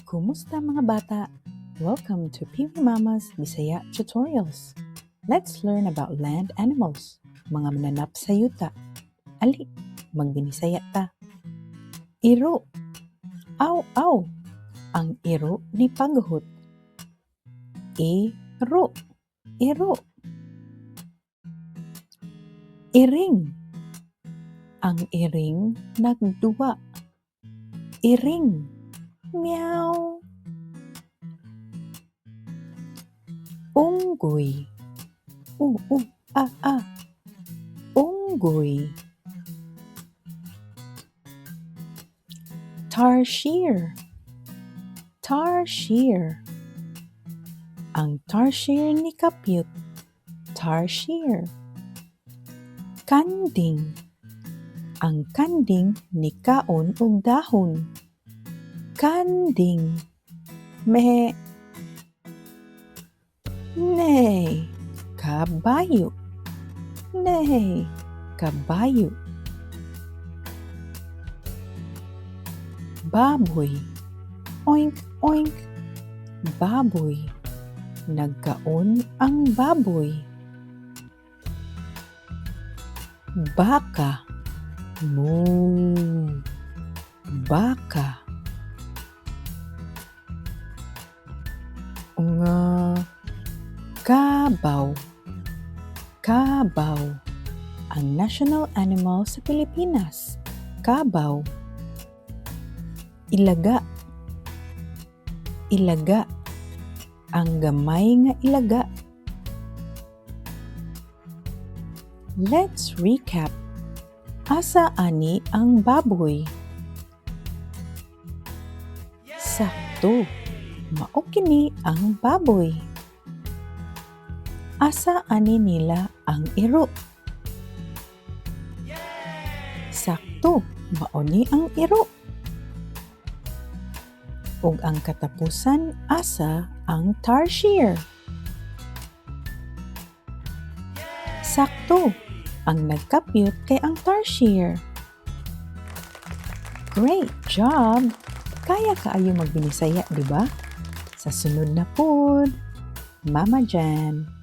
Kumusta mga bata? Welcome to Piwi Mama's Bisaya Tutorials. Let's learn about land animals, mga mananap sa yuta. Ali, magbinisaya ta. Iro. Aw. Ang iro ni paghuhot. Iro. Iring. Ang iring nagduwa. Iring. Meow. Unggoy. Unggoy. Tarsier. Ang tarsier ni kapyut. Tarsier. Kanding. Ang kanding ni kaon ug dahon. Kanding. Mehe. Nay. Kabayo. Baboy. Oink. Baboy. Nagkaon ang baboy. Baka. Moo. Baka. Kabaw. Ang national animal sa Pilipinas. Kabaw. Ilaga. Ang gamay nga ilaga. Let's recap. Asa ani ang baboy? Sakto. Mao kini ang baboy. Asa ani nila ang iro? Sakto. Mao ni ang iro. Ug ang katapusan, asa ang tarsier? Sakto. Ang nagkapyut kay ang tarsier. Great job! Kaya kaayo magbinisaya, di ba? Sa sunod na pod, Mama Jan.